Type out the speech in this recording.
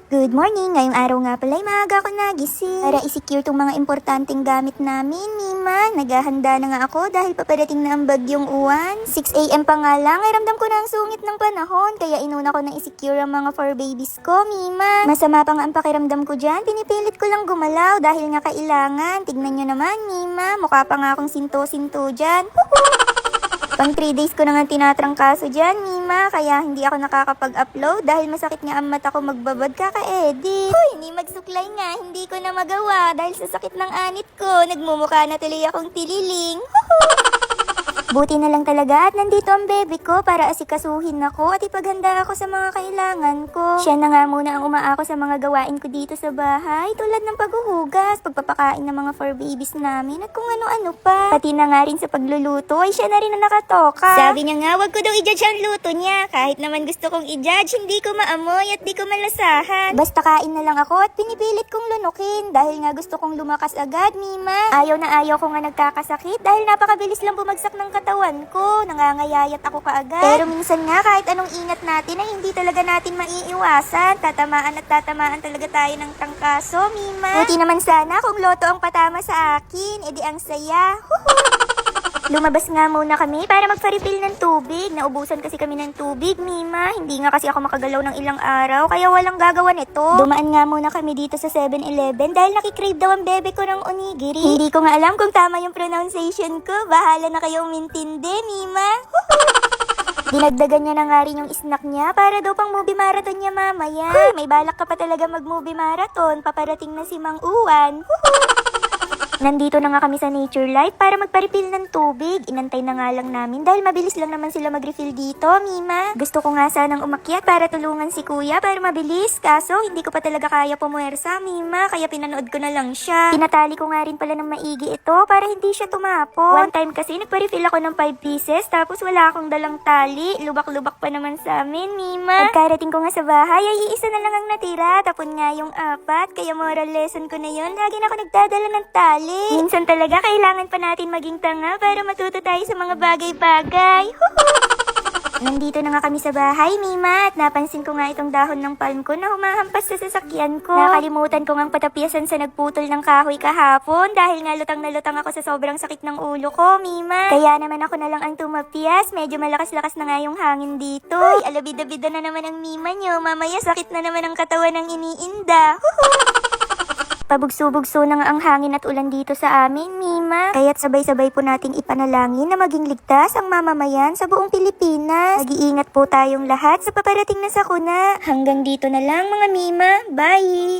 Good morning! Ngayong araw nga pala ay maaga ako nagising para i-secure tong mga importanteng gamit namin, Mima. Naghahanda na nga ako dahil paparating na ang bagyong uwan. 6 AM pa nga lang, ay ramdam ko na ang sungit ng panahon. Kaya inuna ko na i-secure ang mga fur babies ko, Mima. Masama pa nga ang pakiramdam ko dyan. Pinipilit ko lang gumalaw dahil nga kailangan. Tignan nyo naman, Mima. Mukha pa nga akong sinto-sinto dyan. Pang 3 days ko na nga tinatrangkaso dyan, Mima. Kaya hindi ako nakakapag-upload dahil masakit nga ang mata ko magbabad kaka-edit. Hoy, hindi magsuklay nga. Hindi ko na magawa dahil sa sakit ng anit ko. Nagmumukha na tuloy akong tililing. Buti na lang talaga at nandito ang bebe ko para asikasuhin ako at ipaghanda ako sa mga kailangan ko. Siya na nga muna ang umaako sa mga gawain ko dito sa bahay tulad ng paghuhugas, pagpapakain ng mga fur babies namin at kung ano-ano pa. Pati na nga rin sa pagluluto ay siya na rin ang nakatoka. Sabi niya nga wag ko daw i-judge ang luto niya. Kahit naman gusto kong i-judge, hindi ko maamoy at di ko malasahan. Basta kain na lang ako at pinipilit kong lunukin dahil nga gusto kong lumakas agad, Mima. Ayaw na ayaw ko nga nagkakasakit dahil napakabilis lang bumagsak ng katawan ko, nangangayayat ako kaagad. Pero minsan nga kahit anong ingat natin ay hindi talaga natin maiiwasan. Tatamaan talaga tayo ng tangkaso, Mima. Buti naman sana kung loto ang patama sa akin, edi ang saya. Lumabas nga muna kami para magpa-refill ng tubig. Naubusan kasi kami ng tubig, Mima. Hindi nga kasi ako makagalaw ng ilang araw, kaya walang gagawa nito. Dumaan nga muna kami dito sa 7-Eleven dahil nakikrave daw ang bebe ko ng onigiri. Hindi ko nga alam kung tama yung pronunciation ko. Bahala na kayo umintindi, Mima. Dinagdagan niya na nga rin yung snack niya para daw pang movie marathon niya mamaya. May balak ka pa talaga mag-movie marathon. Paparating na si Mang Uwan. Nandito na nga kami sa Nature Life para magpa-refill ng tubig. Inantay na nga lang namin dahil mabilis lang naman sila mag-refill dito, Mima. Gusto ko nga sanang umakyat para tulungan si Kuya para mabilis. Kaso hindi ko pa talaga kaya pumuwersa, Mima. Kaya pinanood ko na lang siya. Pinatali ko nga rin pala ng maigi ito para hindi siya tumapon. One time kasi nagpa-refill ako ng 5 pieces tapos wala akong dalang tali. Lubak-lubak pa naman sa amin, Mima. Pagkarating ko nga sa bahay ay iisa na lang ang natira. Tapon nga yung 4. Kaya moral lesson ko na yun. Lagi na ako nagdadala ng tali. Minsan talaga kailangan pa natin maging tanga para matuto tayo sa mga bagay-bagay. Nandito na nga kami sa bahay, Mima, at napansin ko nga itong dahon ng palm ko na humahampas sa sasakyan ko. Nakalimutan ko ngang patapyasan sa nagputol ng kahoy kahapon dahil nga lutang na lutang ako sa sobrang sakit ng ulo ko, Mima. Kaya naman ako na lang ang tumapyas. Medyo malakas-lakas na nga yung hangin dito. Ay, alabida-bida na naman ang Mima nyo. Mamaya sakit na naman ang katawan ng iniinda. Pabugso-bugso na nga ang hangin at ulan dito sa amin, Mima. Kaya't sabay-sabay po nating ipanalangin na maging ligtas ang mamamayan sa buong Pilipinas. Mag-iingat po tayong lahat sa paparating na sakuna. Hanggang dito na lang mga Mima. Bye!